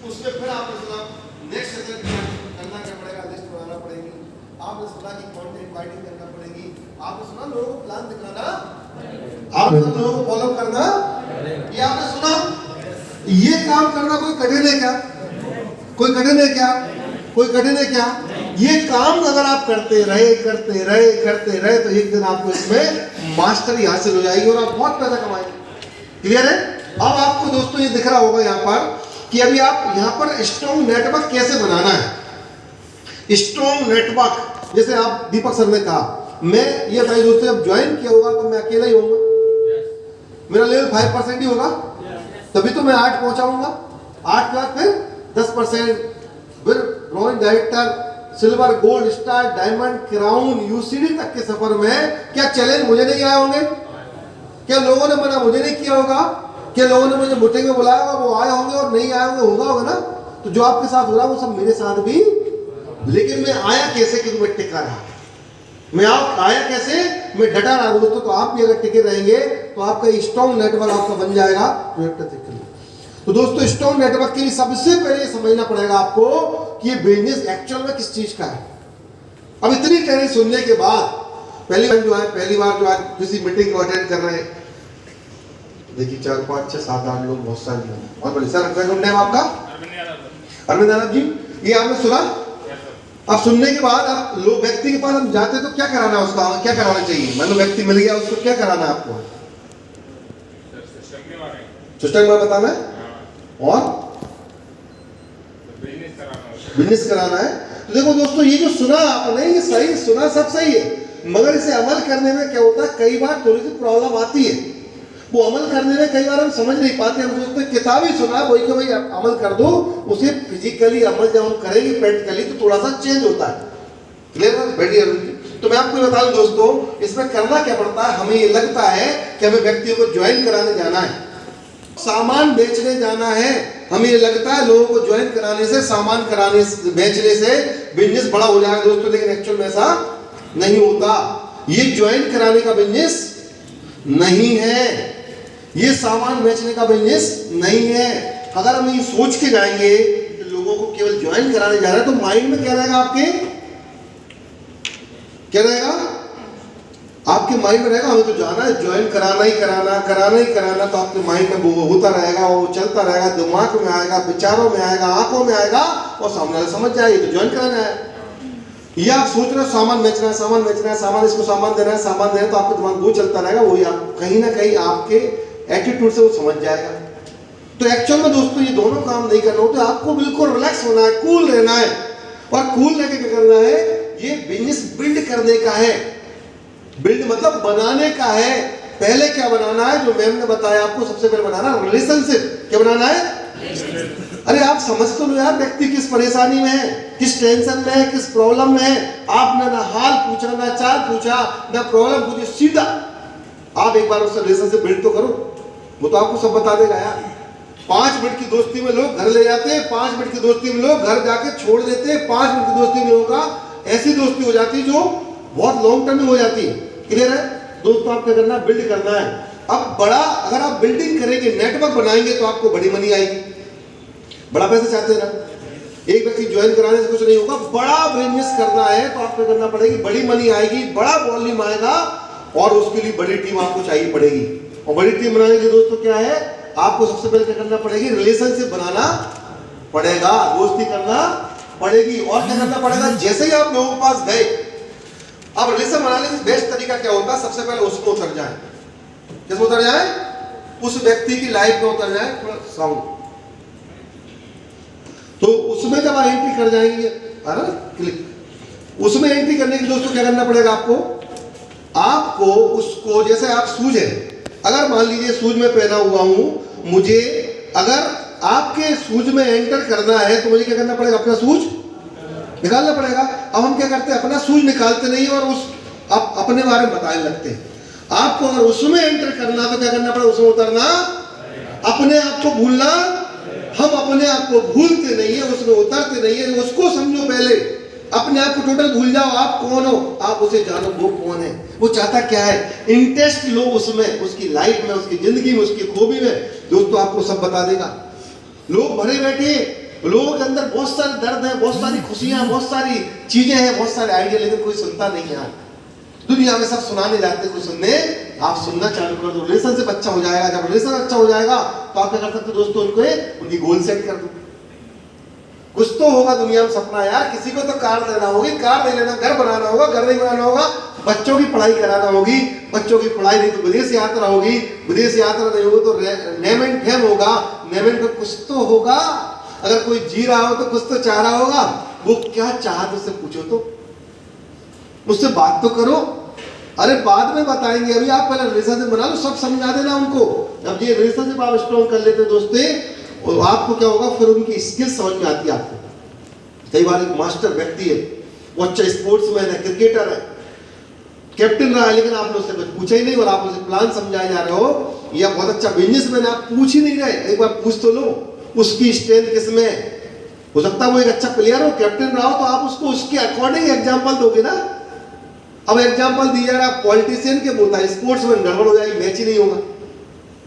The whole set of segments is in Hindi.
उसमें फिर आपने सुना नेक्स्ट सेशन करना क्या पड़ेगा, लिस्ट बनाना पड़ेगी, आपने सुना कि कंटेंट राइटिंग करना पड़ेगी, आपने सुना लोगों को प्लान दिखाना, आपने सुना लोगों को फॉलो करना, ये आपने सुना। ये काम करना कोई कठिन है क्या? कोई कठिन है क्या? कोई कठिन है क्या? ये काम अगर आप करते रहे तो एक दिन आपको इसमें मास्टरी हासिल हो जाएगी और आप बहुत पैसा कमाएंगे। क्लियर है? अब आपको दोस्तों ये दिख रहा होगा यहाँ पर कि अभी आप यहाँ पर स्ट्रॉन्ग नेटवर्क कैसे बनाना है। स्ट्रॉन्ग नेटवर्क जैसे आप दीपक सर ने कहा, मैं ये भाई दोस्तों जब ज्वाइन किया होगा तो मैं अकेला ही होऊंगा, मेरा लेवल 5% ही होगा, तभी तो मैं 8 पहुंचाऊंगा। 8 के बाद फिर 10%, फिर bronze, director, silver, gold, star, diamond, crown, UCD तक के सफर में क्या चैलेंज मुझे नहीं आए होंगे? क्या लोगों ने मना मुझे नहीं किया होगा? क्या लोगों ने मुझे मीटिंग में बुलाया होगा, वो आए होंगे और नहीं आए होंगे? होगा ना। तो जो आपके साथ हो रहा है वो सब मेरे साथ भी, लेकिन मैं आया कैसे कि मैं टिका रहा, मैं आया कैसे, मैं डटा रहा दोस्तों। तो आप भी अगर टिके रहेंगे तो आपका स्ट्रॉन्ग नेटवर्क आपका बन जाएगा। तो दोस्तों स्ट्रॉन्ग नेटवर्क के लिए सबसे पहले समझना पड़ेगा आपको कि ये बिजनेस एक्चुअल में किस चीज का है। अब इतनी ट्रेनिंग सुनने के बाद पहली बार जो है किसी मीटिंग को अटेंड कर रहे हैं, देखिए 4, 5, 6, 7, 8 लोग, बहुत सारे लोग। और बड़ी सर नेम आपका अरविंद यादव जी, ये आपने सुना। अब सुनने के बाद आप लोग व्यक्ति के पास हम जाते तो क्या कराना है उसका, क्या कराना चाहिए? मतलब व्यक्ति मिल गया उसको क्या कराना है आपको? सिस्टम में बताना है और बिजनेस कराना है। तो देखो दोस्तों ये जो सुना आपने, ये सही सुना, सब सही है, मगर इसे अमल करने में क्या होता है, कई बार थोड़ी सी प्रॉब्लम आती है। वो अमल करने में कई बार हम समझ नहीं पाते, हम सोचते हैं किताब ही सुना वही कि भाई अमल कर दो, उसे फिजिकली अमल जब हम करेंगे प्रैक्टिकली तो थोड़ा सा चेंज होता है। क्लियर है? बैठिए। तो मैं आपको बता दूं दोस्तों, इसमें करना क्या पड़ता है। हमें ये लगता है कि हमें व्यक्तियों को ज्वाइन कराने जाना है, सामान बेचने जाना है, हमें ये लगता है लोगों को ज्वाइन कराने से, सामान कराने से, बेचने से बिजनेस बड़ा हो जाएगा दोस्तों, लेकिन एक्चुअल में ऐसा नहीं होता। ये ज्वाइन कराने का बिजनेस नहीं है, ये सामान बेचने का बिजनेस नहीं है। अगर हम ये सोच के जाएंगे कि लोगों को केवल ज्वाइन कराने जा रहे हैं, तो माइंड में क्या रहेगा आपके, क्या रहेगा आपके माइंड में रहेगा, हमें तो जाना है, ज्वाइन कराना ही कराना। तो आपके माइंड में वो होता रहेगा, वो चलता रहेगा, दिमाग में आएगा, विचारों में आएगा, आंखों में आएगा, और सामने वाला समझ जाए ये तो ज्वाइन कराना है। ये आप सोच रहे हो सामान बेचना है, सामान इसको सामान देना है, तो आपका दिमाग वो चलता रहेगा, वही आप कहीं ना कहीं आपके एटीट्यूड से वो समझ जाएगा। तो एक्चुअल में दोस्तों ये दोनों काम नहीं करना होता, आपको बिल्कुल रिलैक्स होना है, कूल रहना है। और कूल रहकर क्या करना है, ये बिजनेस बिल्ड करने का है। बिल्ड मतलब बनाने का है। पहले क्या बनाना है, जो मैम ने बताया आपको, सबसे पहले बनाना रिलेशनशिप। क्या बनाना है? अरे आप समझ तो लो यार, व्यक्ति किस परेशानी में है, किस टेंशन में है, किस प्रॉब्लम में है। आपने ना हाल पूछा, ना चाल पूछा, ना प्रॉब्लम पूछी, सीधा आप एक बार उससे रिलेशनशिप बिल्ड तो करो, वो तो आपको सब बता देगा यार। 5 मिनट की दोस्ती में लोग घर ले जाते हैं, 5 मिनट की दोस्ती में लोग घर जाके छोड़ देते हैं, 5 मिनट की दोस्ती में लोगों का ऐसी दोस्ती हो जाती है जो बहुत लॉन्ग टर्म में हो जाती है। क्लियर है दोस्तों? आप क्या करना है, बिल्ड करना है। अब बड़ा अगर आप बिल्डिंग करेंगे, नेटवर्क बनाएंगे, तो आपको बड़ी मनी आएगी। बड़ा पैसा चाहते हैं ना, एक व्यक्ति ज्वाइन कराने से कुछ नहीं होगा। बड़ा बिजनेस करना है तो आपको करना पड़ेगी, बड़ी मनी आएगी, बड़ा वॉल्यूम आएगा, और उसके लिए बड़ी टीम आपको चाहिए पड़ेगी। और बड़ी टीम बनाने के लिए दोस्तों क्या है, आपको सबसे पहले क्या करना पड़ेगी, रिलेशनशिप बनाना पड़ेगा, दोस्ती करना पड़ेगी। और क्या करना पड़ेगा, जैसे ही आप लोगों के पास गए, अब रिलेशन बनाने का बेस्ट तरीका क्या होता है, सबसे पहले उसमें उतर जाए। किसमें उतर जाए? उस व्यक्ति की लाइफ में उतर जाए, थोड़ा साउंड। तो उसमें जब आप एंट्री कर जाएंगे, क्लिक, उसमें एंट्री करने के दोस्तों क्या करना पड़ेगा आपको उसको, जैसे आप शूज है, अगर मान लीजिए शूज में पहना हुआ हूं, मुझे अगर आपके शूज में एंटर करना है तो मुझे क्या करना पड़ेगा, अपना शूज निकालना पड़ेगा। अब हम क्या करते हैं, अपना शूज निकालते नहीं और उस अपने बारे में बताने लगते हैं। आपको अगर उसमें एंटर करना तो क्या करना पड़ेगा, उसमें उतरना, अपने आप को भूलना। हम अपने आप को भूलते नहीं है, उसमें उतरते नहीं है। उसको समझो पहले, अपने आप को टोटल भूल जाओ, आप कौन हो, आप उसे जानो वो कौन है, वो चाहता क्या है, इंटरेस्ट लो उसमें, उसकी लाइफ में, उसकी जिंदगी में, उसकी खूबी में। दोस्तों आपको सब बता देगा। लोग भरे बैठे लोगों के अंदर बहुत सारे दर्द है, बहुत सारी खुशियां, बहुत सारी चीजें हैं, बहुत सारे आइडिया, लेकिन कोई सुनता नहीं है। दुनिया में सब सुनाने जाते, कोई सुनने। आप सुनना चालू कर दो, रिलेशनशिप अच्छा हो जाएगा। जब रिलेशन अच्छा हो जाएगा तो आप क्या कर सकते हो दोस्तों, उनकी गोल सेट कर दो। कुछ तो होगा दुनिया में सपना यार, किसी को तो कार लेना होगी, कार नहीं लेना, घर बनाना होगा, घर नहीं बनाना होगा, बच्चों की पढ़ाई कराना होगी, बच्चों की पढ़ाई नहीं तो विदेश यात्रा होगी, विदेश यात्रा नहीं होगी तो नेम एंड फेम होगा, नेम एंड फेम कुछ तो होगा। अगर कोई जी रहा हो तो कुछ तो चाह रहा होगा, वो क्या चाहा तो उससे पूछो, तो मुझसे बात तो करो। अरे बाद में बताएंगे, अभी आप पहले रिलेशनशिप बना लो, सब समझा देना उनको। जब ये रिलेशनशिप आप स्ट्रॉन्ग कर लेते दोस्ते, और आपको क्या होगा, फिर उनकी स्किल समझ में आती है आपको। कई बार एक मास्टर व्यक्ति है, वो अच्छा स्पोर्ट्समैन है, क्रिकेटर है, कैप्टन रहा है, लेकिन आपने उससे कुछ पूछा ही नहीं और आप उसे प्लान समझाए जा रहे हो, या बहुत अच्छा बिजनेसमैन आप पूछ ही नहीं रहे। एक बार पूछ तो लो उसकी स्ट्रेंथ किसमें। हो सकता है वो एक अच्छा प्लेयर हो, कैप्टन रहा हो, तो आप उसको उसके अकॉर्डिंग एग्जाम्पल दोगे ना। अब एग्जाम्पल दिया जा रहा है पॉलिटिशियन के बोलता है, स्पोर्ट्समैन गड़बड़ हो जाएगी, मैच ही नहीं होगा।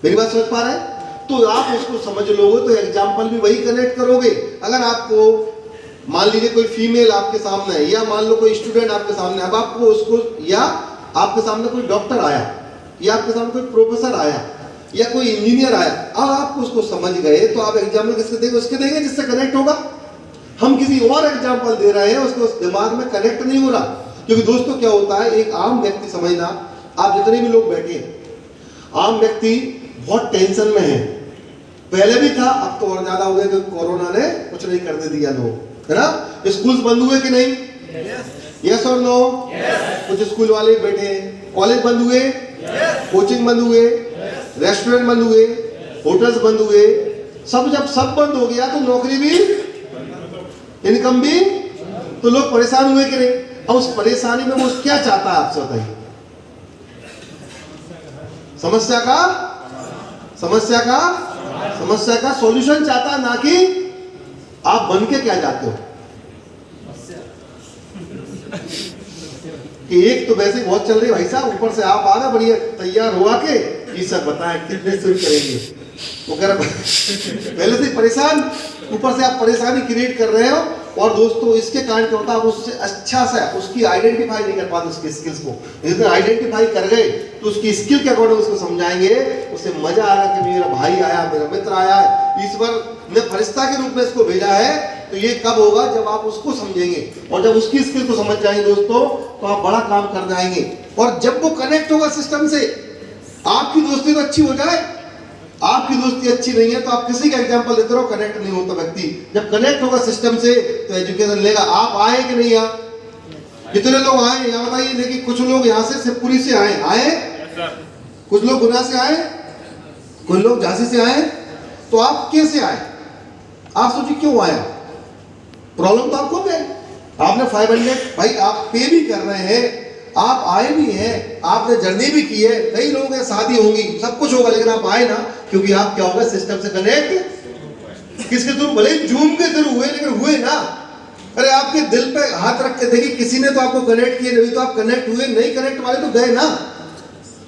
मेरी बात समझ पा रहे हैं? तो आप उसको समझ लोगे तो एग्जाम्पल भी वही कनेक्ट करोगे। अगर आपको मान लीजिए कोई फीमेल आपके सामने है, या मान लो कोई स्टूडेंट आपके सामने, अब आपको उसको, या आपके सामने कोई डॉक्टर आया, या आपके सामने कोई प्रोफेसर आया, या कोई इंजीनियर आया, अब आप उसको समझ गए तो आप एग्जाम्पल किसके देंगे? उसके देंगे जिससे कनेक्ट होगा। हम किसी और एग्जाम्पल दे रहे हैं, उसको उस दिमाग में कनेक्ट नहीं हो रहा। क्योंकि दोस्तों क्या होता है, एक आम व्यक्ति समझना, आप जितने भी लोग बैठे हैं, आम व्यक्ति बहुत टेंशन में है। पहले भी था, अब तो और ज्यादा हो गया क्योंकि कोरोना ने कुछ नहीं करने दिया लोग, है ना। स्कूल्स बंद हुए कि नहीं? यस और नो? कुछ स्कूल वाले बैठे हैं। कॉलेज बंद हुए, कोचिंग बंद हुए, रेस्टोरेंट बंद हुए, होटल्स बंद हुए। सब जब सब बंद हो गया तो नौकरी भी, इनकम भी, तो लोग परेशान हुए कि नहीं? अब उस परेशानी में वो क्या चाहता है आपसे बताइए? समस्या का सॉल्यूशन चाहता है, ना कि आप बन के क्या चाहते हो। कि एक तो वैसे बहुत चल रही है भाई साहब, ऊपर से आप आ गए बढ़िया तैयार हुआ के, ये सब बताएं कितने शुरू करेंगे। वो कह रहा पहले से परेशान, ऊपर से आप परेशानी क्रिएट कर रहे हो। और दोस्तों इसके कारण क्या होता है, आप उससे अच्छा से उसकी आइडेंटिफाई नहीं कर पाते, उसकी स्किल्स को। यदि आइडेंटिफाई कर गए तो उसकी स्किल के अकॉर्डिंग उसको समझाएंगे, उसे मजा आएगा कि मेरा भाई आया, मेरा मित्र आया है, ईश्वर ने फरिश्ता के रूप में इसको भेजा है। तो ये कब होगा? जब आप उसको समझेंगे, और जब उसकी स्किल को समझ जाएंगे दोस्तों, तो आप बड़ा काम कर जाएंगे। और जब वो कनेक्ट होगा सिस्टम से, आपकी दोस्ती तो अच्छी हो जाए। आपकी दोस्ती अच्छी नहीं है तो आप किसी का एग्जांपल देते रहो, कनेक्ट नहीं होता व्यक्ति। जब कनेक्ट होगा सिस्टम से तो एजुकेशन लेगा। आप आए कि नहीं? यहाँ कितने लोग आए यहाँ बताइए? देखिए कुछ लोग यहाँ से शिवपुरी से आए, कुछ लोग गुना से आए, कुछ लोग झांसी से आए। तो आप कैसे आए? आप सोचिए क्यों आए? प्रॉब्लम तो आपको भी है। आपने 500 भाई आप पे भी कर रहे हैं, आप आए भी हैं, आपने जर्नी भी की है, कई लोग हैं, शादी होंगी, सब कुछ होगा, लेकिन आप आए ना, क्योंकि आप क्या होगा, सिस्टम से कनेक्ट। किसके थ्रू? भले जूम के थ्रू हुए, लेकिन हुए ना। अरे आपके दिल पे हाथ रख के देखिए, किसी ने तो आपको कनेक्ट किया, नहीं तो आप कनेक्ट हुए। नहीं कनेक्ट वाले तो गए ना।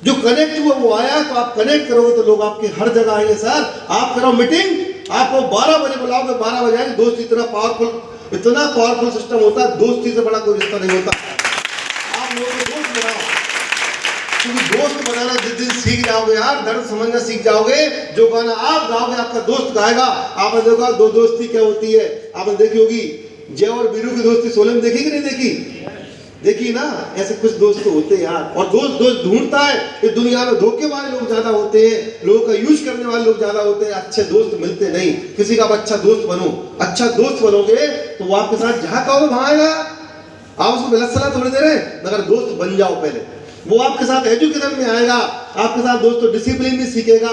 जो कनेक्ट हुआ वो आया, तो आप कनेक्ट करोगे तो लोग आपके हर जगह आएंगे। सर आप करो मीटिंग, आपको 12 बजे बुलाओगे, 12 बजे आएंगे। दोस्त इतना पावरफुल सिस्टम होता है, दोस्ती से बड़ा कोई रिश्ता नहीं होता। आप लोगों को दोस्त बनाओ, क्योंकि दोस्त बनाना जिस दिन सीख जाओगे यार, दर्द समझना सीख जाओगे, जो गाना आप गाओगे आपका दोस्त गाएगा। आपने देखा दो दोस्ती क्या होती है, आपने देखी होगी जय और बीरू की दोस्ती, सोलह में देखी कि नहीं देखी? देखी ना। ऐसे कुछ दोस्त तो होते हैं यार। और दोस्त ढूंढता है इस दुनिया में, धोखे वाले लोग ज्यादा होते हैं, लोगों का यूज करने वाले लोग ज्यादा होते हैं, अच्छे दोस्त मिलते नहीं। किसी का अच्छा दोस्त बनो, अच्छा दोस्त बनोगे तो वो आपके साथ जहां कहोगे वहां आएगा। आप उसको गलत सलाह थोड़ी दे रहे हैं, मगर दोस्त बन जाओ पहले। वो आपके साथ एजुकेशन में आएगा, आपके साथ दोस्तों डिसिप्लिन भी सीखेगा,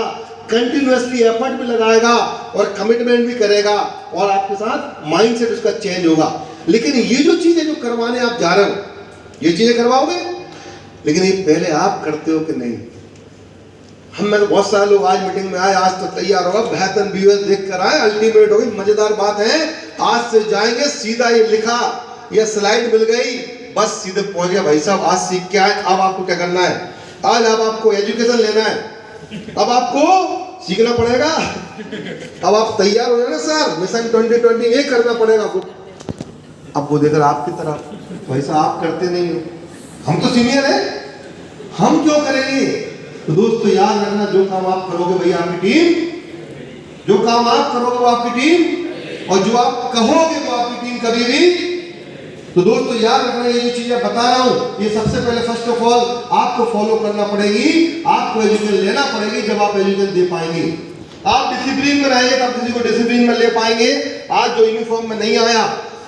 कंटिन्यूअसली एफर्ट भी लगाएगा और कमिटमेंट भी करेगा, और आपके साथ माइंडसेट उसका चेंज होगा। लेकिन ये जो चीजें जो करवाने आप जा रहे हो, ये चीजें करवाओगे, लेकिन ये पहले आप करते हो कि नहीं? हम में तो बहुत सारे लोग आज मीटिंग में आए, आज तो तैयार होगा, बेहतर व्यूअर्स देख कर आए, अल्टीमेट होगी, मजेदार बात है, आज से जाएंगे सीधा, ये लिखा, ये स्लाइड मिल गई, बस सीधे पहुंच गया भाई साहब, आज सीख के आए। अब आपको क्या करना है? आज अब आपको एजुकेशन लेना है, अब आपको सीखना पड़ेगा। अब आप तैयार हो जाए ना सर, मिशन 2020 ये करना पड़ेगा आपको। अब वो देखकर आपकी तरफ, वैसा आप करते नहीं हो, हम तो सीनियर है, हम क्यों करेंगे? तो दोस्तों याद रखना, जो काम आप करोगे भैया आपकी टीम, जो काम आप करोगे वो आपकी टीम, और जो आप कहोगे वो आपकी टीम कभी भी। तो दोस्तों याद रखना, ये जो चीजें बता रहा हूं, ये सबसे पहले फर्स्ट ऑफ ऑल आपको फॉलो करना पड़ेगी, आपको एजुकेशन लेना पड़ेगी। जब आप एजुकेशन दे पाएंगे, आप डिसिप्लिन में रहेंगे, तब किसी को डिसिप्लिन में ले पाएंगे। आज जो यूनिफॉर्म में नहीं आया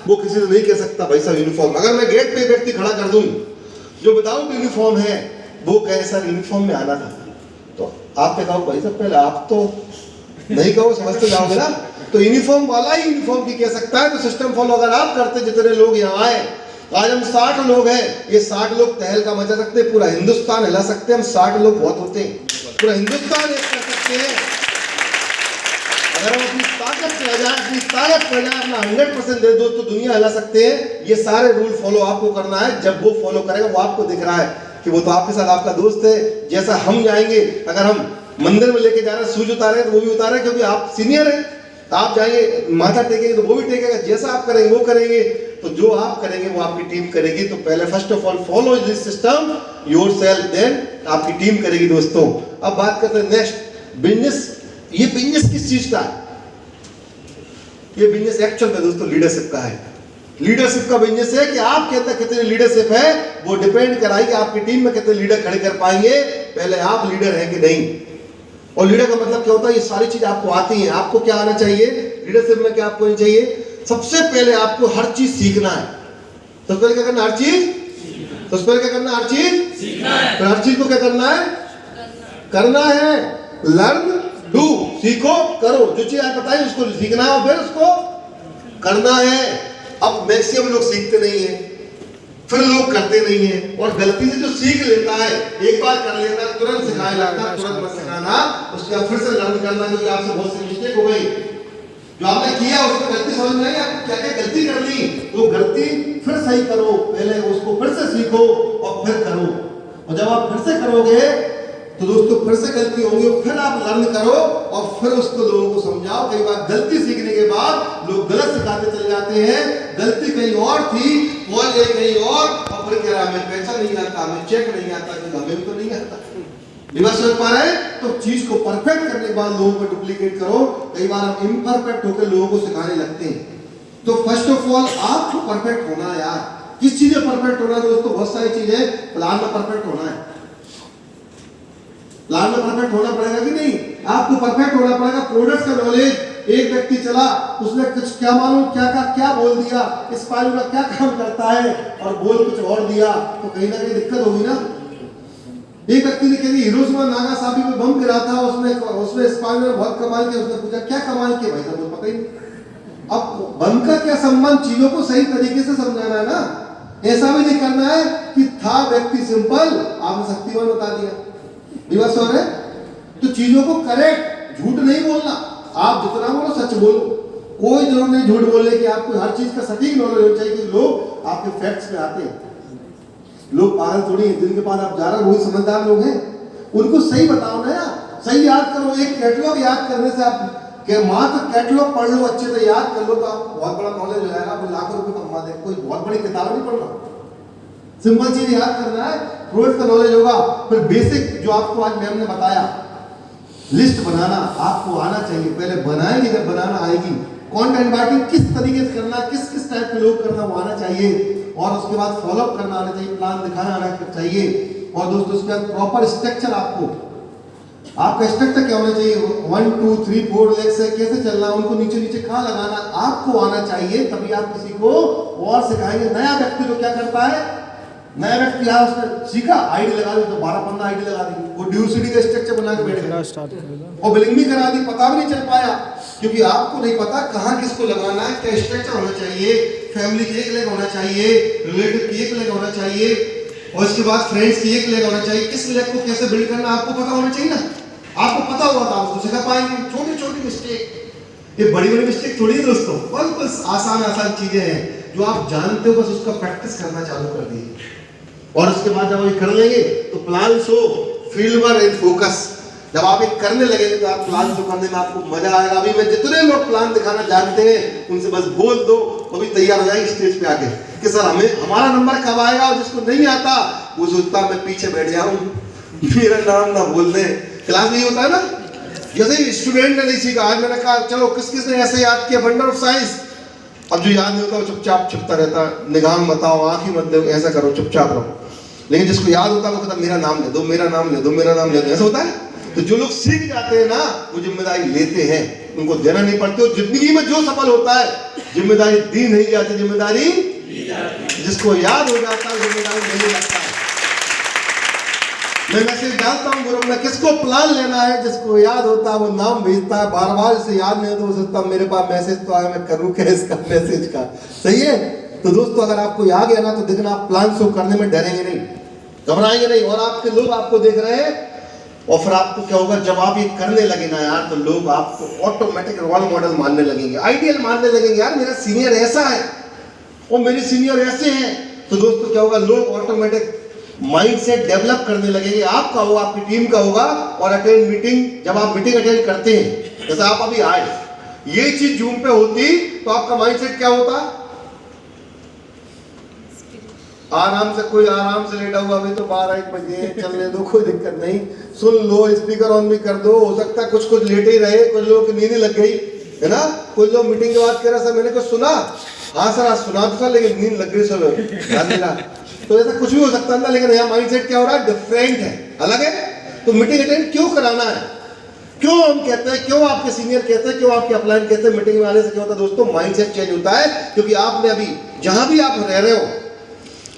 वो किसी से नहीं कह सकता भाई साहब यूनिफॉर्म। अगर मैं गेट पे व्यक्ति खड़ा कर दूं जो विदाउट यूनिफॉर्म है, वो कहे सर यूनिफॉर्म में आना था, तो आप क्या कहो भाई साहब, पहले आप तो नहीं कहो, समझते जाओगे ना। तो यूनिफॉर्म वाला ही यूनिफॉर्म की कह सकता है। तो सिस्टम फॉलो अगर आप करते, जितने लोग यहाँ आए, आज हम 60 लोग हैं, ये 60 लोग तहलका मचा सकते हैं, पूरा हिंदुस्तान हिला सकते हैं। हम 60 लोग बहुत होते हैं, पूरा हिंदुस्तान एक कर सकते हैं। अगर हम अपनी ताकत से आ जाए, अपनी ताकत पर जाए, अपना 100% दे दो, तो दुनिया हिला सकते हैं। ये सारे रूल फॉलो आपको करना है। जब वो फॉलो करेगा, वो आपको दिख रहा है कि वो तो आपके साथ आपका दोस्त है। जैसा हम जाएंगे, अगर हम मंदिर में लेके जा रहे हैं, सूज उतारे तो वो भी उतारे, क्योंकि आप सीनियर हैं। आप जाएंगे माथा टेकेंगे तो वो भी टेकेगा, जैसा आप करेंगे वो करेंगे। तो जो आप करेंगे वो आपकी टीम करेगी। तो पहले first of all follow this system yourself, then आपकी टीम करेगी। दोस्तों अब बात करते हैं नेक्स्ट, बिजनेस। ये बिजनेस किस चीज का है? ये बिजनेस एक्चुअल में दोस्तों लीडरशिप का है। लीडरशिप का बिजनेस है कि आपके अंदर कितनी लीडरशिप है, वो डिपेंड कराएगी आपकी टीम में कितने लीडर खड़े कर पाएंगे। पहले आप लीडर हैं कि नहीं। और लीडर का मतलब क्या होता है? ये सारी चीज आपको आती है। आपको क्या आना चाहिए लीडरशिप में? क्या आपको आना चाहिए? सबसे पहले आपको हर चीज सीखना है। सबसे पहले क्या करना? हर चीज। सबसे पहले क्या करना? हर चीज सीखना है। तो हर चीज को क्या करना है? करना है। लर्न, डू, सीखो, करो। जो चीज आप बताइए उसको सीखना है और फिर उसको करना है। अब मैक्सिमम लोग सीखते नहीं है, फिर लोग करते नहीं है, और गलती से जो सीख लेता है, एक बार कर लेता है, तुरंत सिखाने लगता है। तुरंत मत सिखाना, उसके बाद फिर से लर्न करना, क्योंकि आपसे बहुत सी मिस्टेक हो गई। जो आपने किया उसमें गलती समझ में आई, आपने क्या क्या गलती कर ली, वो गलती फिर सही करो। पहले उसको फिर से सीखो और फिर करो। और जब आप फिर से करोगे तो दोस्तों फिर से गलती होगी, फिर आप लर्न करो और फिर उसको लोगों को समझाओ। कई बार गलती सीखने के बाद लोग गलत सिखाते चले जाते हैं। गलती कहीं और थी, कौन गई कहीं और फिर कह रहा हमें पैसा नहीं आता, हमें चेक नहीं आता, क्योंकि हमें भी तो नहीं आता। रिवर्स कर पा रहे हैं। तो चीज को परफेक्ट करने के बाद लोगों को डुप्लीकेट करो। कई बार हम इम्परफेक्ट होकर लोगों को सिखाने लगते हैं। तो फर्स्ट ऑफ ऑल आपको परफेक्ट होना है यार। किस चीज में परफेक्ट होना है दोस्तों? बहुत सारी चीजें। प्लान में परफेक्ट होना है। प्लान में परफेक्ट होना पड़ेगा कि नहीं? आपको परफेक्ट होना पड़ेगा। प्रोडक्ट्स का नॉलेज, एक व्यक्ति चला, उसने कुछ क्या मालूम क्या बोल दिया, इस पायलट का क्या काम करता है, और बोल कुछ और दिया, तो कहीं ना कहीं दिक्कत होगी ना। एक व्यक्ति ने कही हिरोशिमा नागासाकी में बम गिरा था, उसने स्पाई में बहुत कमाल किया। उसने पूछा क्या कमाल किया? भाई साहब पता ही नहीं। अब बम का क्या संबंध? चीजों को सही तरीके से समझाना है ना। ऐसा भी नहीं करना है कि था व्यक्ति सिंपल, आपने शक्तिमान बता दिया। रिवर्स हो रहा है। तो चीजों को करेक्ट, झूठ नहीं बोलना। आप जितना बोलो सच बोलो। कोई जरूर नहीं झूठ बोलने की। आपको हर चीज का सटीक नॉलेज होना चाहिए कि लोग आपके फैक्ट्स पे आते हैं। लोग पागल थोड़ी हैं, जिनके पास आप जा रहे हो वही समझदार लोग हैं। उनको सही बताओ ना यार, सही याद करो। एक कैटलॉग याद करने से आप मात्र कैटलॉग पढ़ लो, अच्छे से याद कर लो, तो आपको बहुत बड़ा नॉलेज हो जाएगा। आप लाखों रुपए कमा देंगे। कोई बहुत बड़ी किताब नहीं पढ़ना, सिंपल चीज याद करना है। प्रोडक्ट का नॉलेज होगा। फिर बेसिक जो आपको आज मैम ने बताया, लिस्ट बनाना आपको आना चाहिए। पहले बनाएंगे, जब बनाना आएगी। कंटेंट राइटिंग किस तरीके से करना, किस किस टाइप के लोग करना, वो आना चाहिए। और उसके बाद फॉलोअप करना आना चाहिए, प्लान दिखाना आना चाहिए। और दोस्तों उसके बाद प्रॉपर स्ट्रक्चर, आपका स्ट्रक्चर क्या होना चाहिए? 1 2 3 4 लेग से कैसे चलना, उनको नीचे नीचे कहाँ लगाना, आपको आना चाहिए। तभी आप किसी को और सिखाएंगे। नया व्यक्ति जो क्या करता है, नया व्यक्ति यहाँ उसने सीखा, आईडी लगा दी, तो 12-15 आईडी लगा दी, वो ड्यूसिटी का स्ट्रक्चर बना के बैठ गया और बिलिंग भी करा दी। पता भी नहीं चल पाया, क्योंकि आपको नहीं पता कहाँ किसको लगाना है, क्या स्ट्रक्चर होना चाहिए। फैमिली की एक लेग होना चाहिए, रिलेटिव की एक लेग होना चाहिए, और इसके बाद फ्रेंड्स की एक लेग होना चाहिए। किस लेग को कैसे बिल्ड करना आपको पता होना चाहिए ना। आपको पता होगा तो आप उसको सिखा पाएंगे। छोटी छोटी मिस्टेक, ये बड़ी बड़ी मिस्टेक थोड़ी है दोस्तों। बस आसान चीजें हैं जो आप जानते हो, बस उसका प्रैक्टिस करना चालू कर दीजिए। और उसके बाद जब ये कर लेंगे तो plan show, field work and focus. जब आप एक करने लगेंगे तो आप प्लान जो करने में आपको मजा आएगा। अभी मैं जितने लोग प्लान दिखाना जानते हैं उनसे बस बोल दो, वो भी तैयार हो जाएंगे स्टेज पे आके कि सर हमारा नंबर कब आएगा। और जिसको नहीं आता वो सोचता मैं पीछे बैठ जाऊं, मेरा नाम ना बोल दे। क्लास में होता है ना, जैसे स्टूडेंट ने नहीं सीखा, आज मैंने कहा चलो किस किस ने ऐसे याद किया वंडर ऑफ साइंस। अब जो याद नहीं होता वो चुपचाप छुपता रहता, निगाह मत आओ, आंख ही मत दो, ऐसा करो, चुपचाप रहो। लेकिन जिसको याद होता है वो कहता मेरा नाम ले दो, मेरा नाम ले दो, मेरा नाम ले दो, ऐसा होता है। तो जो लोग सीख जाते हैं ना वो जिम्मेदारी लेते हैं, उनको देना नहीं पड़ती। और जिंदगी में जो सफल होता है जिम्मेदारी दी नहीं जाती, जिम्मेदारी जिसको याद हो जाता है जिम्मेदारी नहीं लगता है। मैं मैसेज डालता हूँ ग्रुप में, किसको प्लान लेना है, जिसको याद होता है वो नाम भेजता है, बार बार इसे याद नहीं होता वो सोचता मेरे पास मैसेज तो आया, मैं करूँ क्या इसका मैसेज का। सही है। तो दोस्तों अगर आपको याद है ना तो देखना आप प्लान शो करने में डरेंगे नहीं, घबराएंगे नहीं। और आपके लोग आपको देख रहे हैं और फिर आपको क्या होगा, जब आप ये करने लगे ना यार तो लोग आपको ऑटोमेटिक रोल मॉडल मानने लगेंगे, आइडियल मानने लगेंगे। यार मेरा सीनियर ऐसा है और मेरे सीनियर ऐसे हैं। तो दोस्तों क्या होगा, लोग ऑटोमेटिक माइंड सेट डेवलप करने लगेंगे, आपका होगा, आपकी टीम का होगा। और अटेंड मीटिंग, जब आप मीटिंग अटेंड करते हैं, जैसे आप अभी आए, ये चीज जूम पे होती तो आपका माइंड सेट क्या होता, आराम से, कोई आराम से लेटा हुआ, अभी तो 12-1 बजे चलने दो, कोई दिक्कत नहीं, सुन लो, स्पीकर ऑन भी कर दो। हो सकता है कुछ लेटे ही रहे, कुछ लोगों की नींद लग गई है ना, कुछ लोग मीटिंग के बाद कह रहा सर मैंने कुछ सुना, हाँ सर आज सुना तो था लेकिन नींद लग गई सब याद नहीं रहा। तो ऐसा कुछ भी हो सकता है, लेकिन यहाँ माइंडसेट क्या हो रहा है, डिफरेंट है, अलग है। तो मीटिंग अटेंड क्यों कराना है, क्यों हम कहते हैं, क्यों आपके सीनियर कहते हैं, क्यों आपके अपलाइन कहते हैं, मीटिंग में आने से क्या होता है दोस्तों, माइंडसेट चेंज होता है। क्योंकि आपने अभी जहां भी आप रह रहे हो,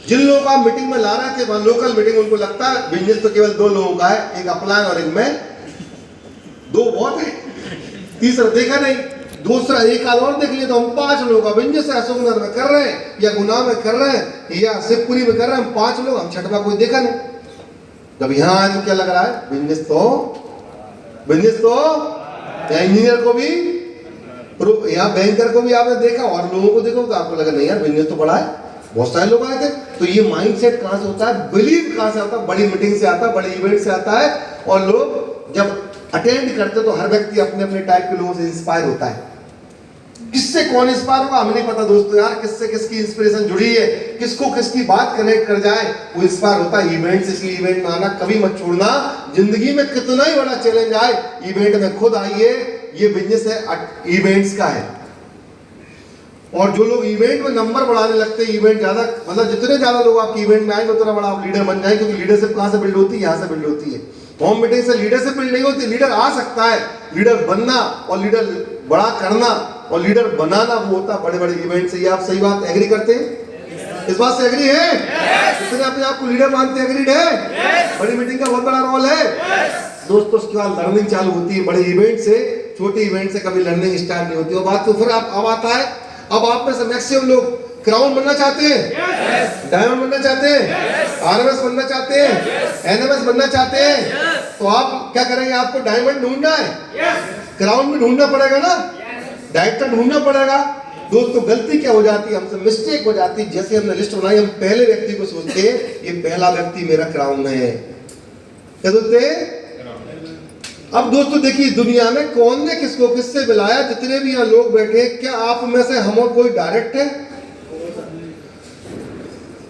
जिन लोगों को आप मीटिंग में ला रहे थे वहां लोकल मीटिंग, उनको लगता है बिजनेस तो केवल 2 लोगों का है, एक अपलाइन और एक मैं, 2 बहुत है, तीसरा देखा नहीं, दूसरा एक आध और देख लिया तो हम 5 लोग का बिजनेस अशोकनगर में कर रहे हैं, या गुना में कर रहे हैं, या शिवपुरी में कर रहे हैं, हम 5 लोग, हम छठवा कोई देखा नहीं। जब यहाँ आए तो क्या लग रहा है, बिजनेस तो या इंजीनियर को भी, यहाँ बैंकर को भी आपने देखा और लोगों को देखो तो आपको लगा नहीं यार बिजनेस तो बड़ा है, बहुत सारे लोग आए थे। तो ये माइंडसेट कहां से होता है, बिलीव कहां से आता है, बड़ी मीटिंग से आता है, बड़े इवेंट से आता है। और लोग जब अटेंड करते तो हर व्यक्ति अपने अपने टाइप के लोगों से इंस्पायर होता है। किससे कौन इंस्पायर होगा हमें नहीं पता दोस्तों, यार किससे किसकी इंस्पिरेशन जुड़ी है, किसको किसकी बात कनेक्ट कर जाए वो इंस्पायर होता है। इवेंट से, इसलिए इवेंट में आना कभी मत छोड़ना, जिंदगी में कितना ही बड़ा चैलेंज आए इवेंट में खुद आइए। ये बिजनेस है इवेंट्स का है। और जो लोग इवेंट में नंबर बढ़ाने लगते हैं, इवेंट ज्यादा, मतलब जितने ज्यादा लोग आपके इवेंट में आएंगे उतना बड़ा आप लीडर बन जाएंगे। क्योंकि लीडरशिप कहां से बिल्ड होती है, यहाँ से बिल्ड होती है। होम मीटिंग से लीडरशिप बिल्ड नहीं होती। लीडर आ सकता है, लीडर बनना और लीडर बड़ा करना और लीडर बनाना वो होता है बड़े बड़े इवेंट से। ये आप सही बात एग्री करते हैं, इस बात से एग्री है? कितने अपने आप को लीडर मानते हैं, एग्रीड है? बड़ी मीटिंग का बहुत बड़ा रोल है दोस्तों। उसके बाद लर्निंग चालू होती है बड़े इवेंट से, छोटे इवेंट से कभी लर्निंग स्टार्ट नहीं होती। और बात तो फिर अब आता है, अब आप में से मैक्सिमम लोग क्राउन बनना चाहते हैं, डायमंड बनना चाहते हैं, आरएमएस बनना चाहते हैं, एनएमएस बनना चाहते हैं। तो आप क्या करेंगे, आपको डायमंड ढूंढना है, क्राउन भी ढूंढना पड़ेगा ना, डायरेक्टर ढूंढना पड़ेगा। दोस्तों गलती क्या हो जाती है, हमसे मिस्टेक हो जाती है। जैसे हमने लिस्ट बनाई, हम पहले व्यक्ति को सोचते हैं ये पहला व्यक्ति मेरा क्राउन है, क्या सोचते हैं? अब दोस्तों देखिए दुनिया में कौन ने किसको किससे मिलाया, जितने भी यहाँ लोग बैठे, क्या आप में से हम और कोई डायरेक्ट है?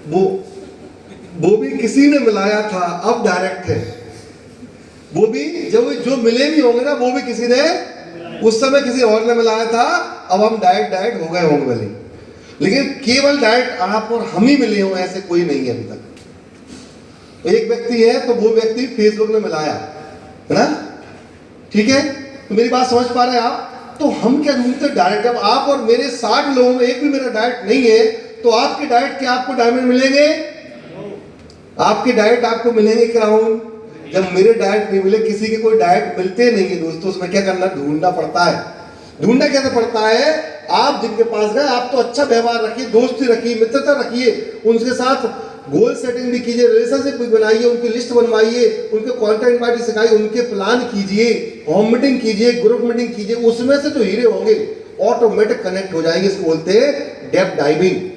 वो भी किसी ने मिलाया था, अब डायरेक्ट है। वो भी जब जो मिले भी होंगे ना, वो भी किसी ने उस समय किसी और ने मिलाया था, अब हम डायरेक्ट हो गए होंगे भले। लेकिन केवल डायरेक्ट आप और हम ही मिले हो, ऐसे कोई नहीं है अभी तक। एक व्यक्ति है तो वो व्यक्ति फेसबुक ने मिलाया है ना, ठीक है? तो मेरी बात समझ पा रहे हैं आप? तो हम क्या ढूंढते डायरेक्ट। अब आप और मेरे 60 लोगों में एक भी मेरा डायरेक्ट नहीं है, तो आपके डायरेक्ट क्या आपको डायमंड मिलेंगे? आपके डायरेक्ट आपको मिलेंगे क्राउन। जब मेरे डायरेक्ट नहीं मिले, किसी के कोई डायरेक्ट मिलते नहीं है दोस्तों, उसमें क्या करना, ढूंढना पड़ता है। ढूंढना कैसे पड़ता है? आप जिनके पास गए, आप तो अच्छा व्यवहार रखिए, दोस्ती रखिए, मित्रता रखिए, उनके साथ गोल सेटिंग भी कीजिए, रिलेशनशिप भी बनाइए, उनकी लिस्ट बनवाइए, उनके कॉन्टेंट पार्टी सिखाइए, उनके प्लान कीजिए, होम मीटिंग कीजिए, ग्रुप मीटिंग कीजिए। उसमें से जो हीरे होंगे ऑटोमेटिक कनेक्ट हो जाएंगे। इसको बोलते हैं डेप्थ डाइविंग।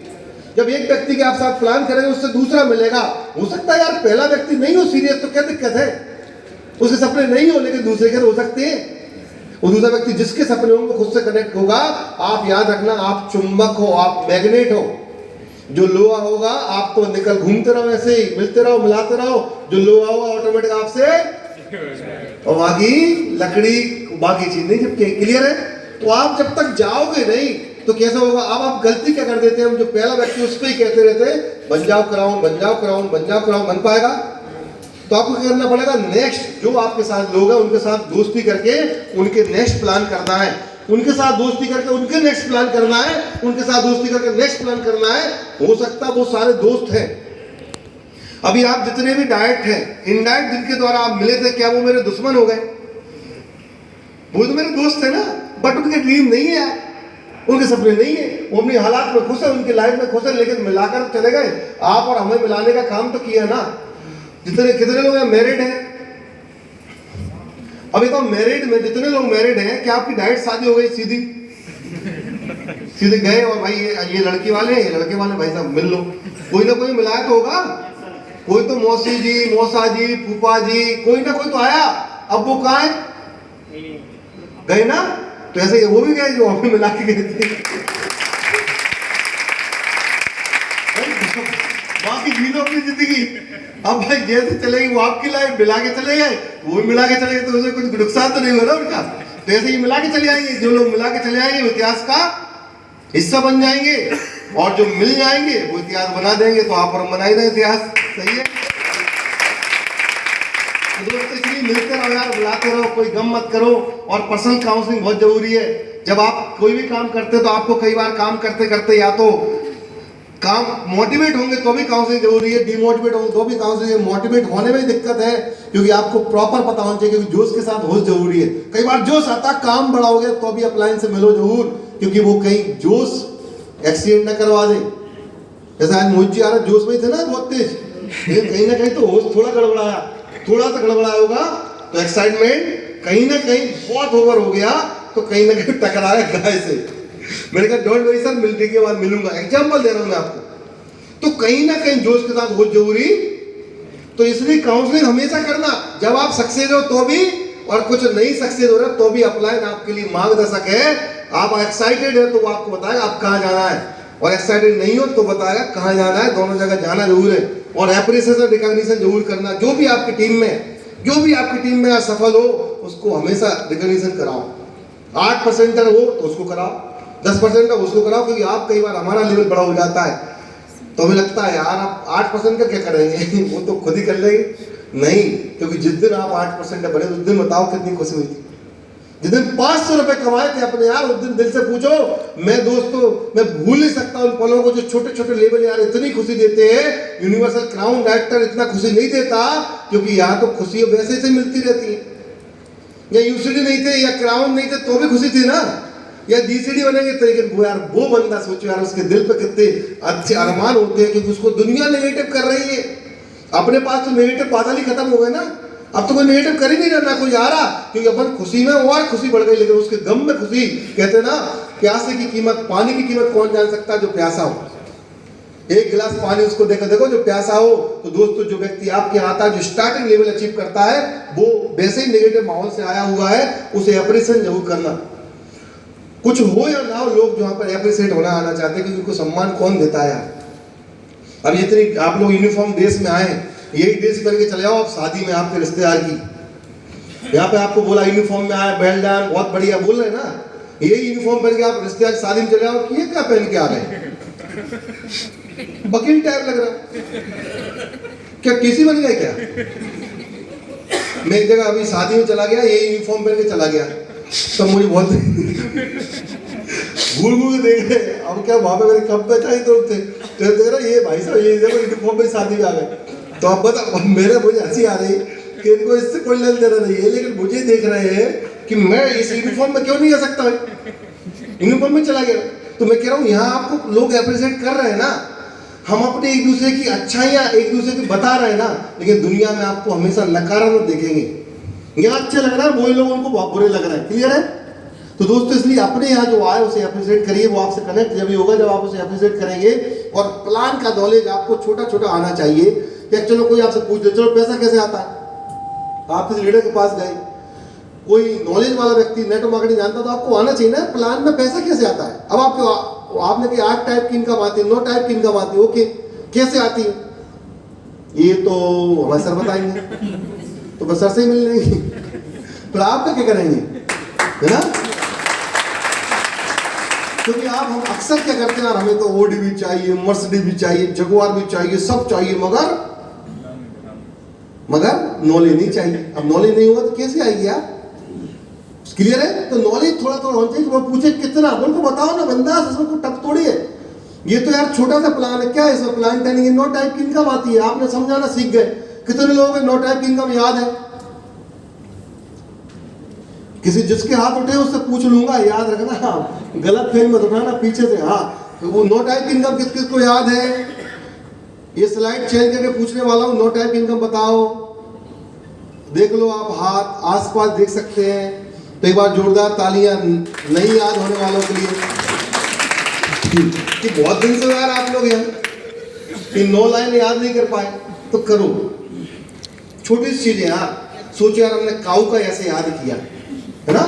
जब एक व्यक्ति के आप साथ प्लान करेंगे, उससे दूसरा मिलेगा। हो सकता है यार पहला व्यक्ति नहीं हो सीरियस, तो क्या दिक्कत है? उसके सपने नहीं हो लेकिन दूसरे के हो सकते हैं। वो दूसरा व्यक्ति जिसके सपने होंगे खुद से कनेक्ट होगा। आप याद रखना, आप चुंबक हो, आप मैग्नेट हो। जो लोहा होगा आप तो निकल घूमते रहो, ऐसे ही मिलते रहो, मिलाते रहो। जो लोहा होगा ऑटोमेटिक आपसे, और बाकी लकड़ी बाकी चीज नहीं। जब क्लियर है तो आप जब तक जाओगे नहीं तो कैसा होगा। अब आप गलती क्या कर देते हैं, हम जो पहला व्यक्ति उस पर ही कहते रहते हैं बन जाओ क्राउन, बन जाओ क्राउन, बन जाओ क्राउन। बन पाएगा? तो आपको क्या करना पड़ेगा, नेक्स्ट जो आपके साथ लोग हैं उनके साथ दोस्ती करके उनके नेक्स्ट प्लान करना है। उनके साथ दोस्ती करके उनके नेक्स्ट प्लान करना है। उनके साथ दोस्ती करके नेक्स्ट प्लान करना है। हो सकता है वो सारे दोस्त हैं। अभी आप जितने भी डायरेक्ट हैं, इनडायरेक्ट जिनके द्वारा आप मिले थे, क्या वो मेरे दुश्मन हो गए? वो तो मेरे दोस्त है ना, बट उनके ड्रीम नहीं है, उनके सपने नहीं है। वो अपनी हालात में खुश है, उनकी लाइफ में खुश है, लेकिन मिलाकर चले गए। आप और हमें मिलाने का काम तो किया ना। कितने लोग मैरिड हैं? अभी तो मैरिड में जितने लोग मैरिड हैं, क्या आपकी डायरेक्ट शादी हो गई? सीधे गए और भाई ये लड़की वाले हैं, ये लड़के वाले, भाई साहब मिल लो। कोई ना कोई मिलाया तो होगा। कोई तो मौसी जी, मौसा जी, फूफा जी, कोई ना कोई तो आया। अब वो कहाँ है? गए ना। तो ऐसे वो भी गए जो हमें मिला के गए थे। बाकी जी लो अपनी जिंदगी। अब भाई जैसे चलेगी वो आपकी लाइफ, मिला के चले गए, वो भी मिला के चले गए, तो उसे कुछ नुकसान तो नहीं हो रहा उनका। तो ऐसे ही मिला के चले आएंगे। जो लोग मिला के चले आएंगे वो इतिहास का हिस्सा बन जाएंगे, और जो मिल जाएंगे वो इतिहास बना देंगे। तो आप और बनाई रहे इतिहास। सही है। तो दोस्तों इसलिए मिलते रहो यार, बुलाते रहो, कोई गम मत करो। और पर्सनल काउंसलिंग बहुत जरूरी है। जब आप कोई भी काम करते हो तो आपको कई बार काम करते करते या तो काम मोटिवेट होंगे तो भी काउंसलिंग जरूरी है, डिमोटिवेट होंगे तो भी काउंसलिंग। मोटिवेट होने में दिक्कत है क्योंकि आपको प्रॉपर पता होना चाहिए, क्योंकि जोश के साथ होश जरूरी है। कई बार जोश आता, काम बड़ा हो गया तो भी अपलाइन से मिलो जरूर, क्योंकि वो कहीं जोश एक्सीडेंट न करवा दे। जैसे आज मोहित जी आ रहा जोश में थे ना बहुत तेज, लेकिन कहीं ना कहीं तो होश थोड़ा गड़बड़ाया, थोड़ा सा गड़बड़ाया होगा तो एक्साइटमेंट कहीं ना कहीं बहुत ओवर हो गया, तो कहीं ना कहीं टकराया गाय से। मैंने कहा डोंट वरी सर, मिलने के बाद मिलूंगा। एग्जांपल दे रहा हूं मैं आपको। तो कहीं ना कहीं जोश के साथ बहुत जरूरी। तो इसलिए काउंसलिंग हमेशा करना, जब आप सक्सेस हो तो भी, और कुछ नहीं सक्सेस हो रहा तो भी अपलाइन आपके लिए मार्गदर्शक है। आप एक्साइटेड है तो वो आपको बताएगा आप कहाँ जाना है, और एक्साइटेड नहीं हो तो बताएगा कहाँ जाना है। दोनों जगह जाना जरूर है। और एप्रिसिएशन रिकॉग्निशन जरूर करना। जो भी आपकी टीम में सफल हो उसको हमेशा रिकॉग्निशन कराओ। 8% हो तो उसको कराओ, 10% है उसको कराओ, क्योंकि आप कई बार हमारा लेवल बड़ा हो जाता है तो हमें लगता है यार आप 8% का क्या करेंगे वो तो खुद ही कर लेंगे। नहीं, क्योंकि जिस दिन आप 8% बड़े उस दिन बताओ कितनी खुशी हुई थी। जिस दिन 500 रुपए कमाए थे अपने यार, उस दिन दिल से पूछो। मैं दोस्तों मैं भूल नहीं सकता उन पलों को, जो छोटे छोटे लेवल यार इतनी खुशी देते हैं। यूनिवर्सल क्राउन डायरेक्टर इतना खुशी नहीं देता, क्योंकि यहाँ तो खुशी वैसे से मिलती रहती है। या यूसीडी नहीं थे या क्राउन नहीं थे तो भी खुशी थी ना, या जीसीडी बनेंगे तो। लेकिन वो यार वो बंदा सोचो यार उसके दिल पे कितने अच्छे अरमान होते हैं, क्योंकि उसको दुनिया नेगेटिव कर रही है। अपने पास तो नेगेटिव बादल ही खत्म हो गए ना। अब तो कोई नेगेटिव कर ही नहीं रहा, ना कोई आ रहा, क्योंकि अपन खुशी में और खुशी बढ़ गई। लेकिन उसके गम में खुशी, कहते हैं ना प्यासे की कीमत, पानी की कीमत कौन जान सकता है? जो प्यासा हो। एक गिलास पानी उसको देखो देखो जो प्यासा हो। तो दोस्तों जो व्यक्ति आपके आता है, जो स्टार्टिंग लेवल अचीव करता है, वो वैसे ही नेगेटिव माहौल से आया हुआ है, उसे अप्रिसिएशन जरूर करना। कुछ हो या ना हो, लोग जो यहाँ पर अप्रिशिएट होना आना चाहते हैं, क्योंकि उनको सम्मान कौन देता है यार। अब इतनी आप लोग यूनिफॉर्म ड्रेस में आए, यही ड्रेस पहन के चले जाओ आप शादी में आपके रिश्तेदार की। यहाँ पे आपको बोला यूनिफॉर्म में आए, बेल डाउन, बहुत बढ़िया बोल रहे हैं ना। यही यूनिफॉर्म पहन के आप रिश्तेदार शादी में चले जाओ, ये क्या पहन के आ रहे हैं? वकील टाइप लग रहा, क्या टीसी बन गए क्या? मैं एक जगह अभी शादी में चला गया, यही यूनिफॉर्म पहन के चला गया, तो मुझे बहुत घूर घूर देख रहे। अब क्या वहां पे मेरे कब बैठा ही तो थे, तो देख रहा ये भाई साहब ये यूनिफॉर्म में शादी में आ गए। तो अब बता, मुझे हंसी आ रही कि इनको इससे कोई लेन देना नहीं है, लेकिन मुझे देख रहे हैं कि मैं इस यूनिफॉर्म में क्यों नहीं आ सकता, यूनिफॉर्म में चला गया। तो मैं कह रहा हूँ यहाँ आपको लोग अप्रिशिएट कर रहे हैं ना, हम अपने एक दूसरे की अच्छाइयाँ एक दूसरे की बता रहे हैं ना, लेकिन दुनिया में आपको हमेशा नकारात्मक देखेंगे। यहाँ अच्छा लग रहा है, वही लोग उनको बहुत बुरे लग रहा है। क्लियर है? तो दोस्तों इसलिए अपने यहाँ जो आए उसे अप्रिशिएट करिए। वो आपसे कनेक्ट जब भी होगा जब आप उसे अप्रिशिएट करेंगे। और प्लान का नॉलेज आपको छोटा छोटा आना चाहिए। या चलो कोई आपसे पूछ दे, चलो पैसा कैसे आता है, आप किसी लीडर के पास गए, कोई नॉलेज वाला व्यक्ति नेटवर्क मार्केटिंग जानता तो आपको आना चाहिए ना प्लान में पैसा कैसे आता है। अब आपने कहा 8 टाइप की इनकम आती है, 9 टाइप की इनकम आती है, ओके कैसे आती है ये तो हमारे सर बताएंगे, तो बस सर से ही मिल लेंगे, तो आपका क्या करेंगे, है ना। क्योंकि आप हम अक्सर क्या करते हैं यार, हमें तो ओडी भी चाहिए, मर्सिडीज भी चाहिए, जगुआर भी चाहिए, सब चाहिए, मगर नॉलेज नहीं चाहिए। अब नॉलेज नहीं होगा तो कैसे आएगी यार, क्लियर है। तो नॉलेज थोड़ा थोड़ा होना चाहिए। वो पूछे कितना, बोल को बताओ ना बंदा, इसमें कोई टप थोड़ी है। ये तो यार छोटा सा प्लान है, क्या है इसमें प्लान टेनिंग, 9 टाइप की इनकम आती है, आपने समझाना सीख गए। कितने लोगों को 9 टाइप की इनकम याद है? किसी जिसके हाथ उठे उससे पूछ लूंगा, याद रखना, हाँ गलत फेम मत उठाना पीछे से। हाँ तो वो 9 टाइप की इनकम किस किस को याद है? ये स्लाइड चेंज करके पूछने वाला हूँ, 9 टाइप की इनकम बताओ। देख लो आप हाथ आसपास देख सकते हैं, तो एक बार जोरदार तालियां नहीं याद होने वालों के लिए कि बहुत दिन से यार आप लोग यहाँ कि 9 लाइन याद नहीं कर पाए, तो करो छोटी सी चीजें यार। सोचो यार हमने काऊ का ऐसे याद किया है ना,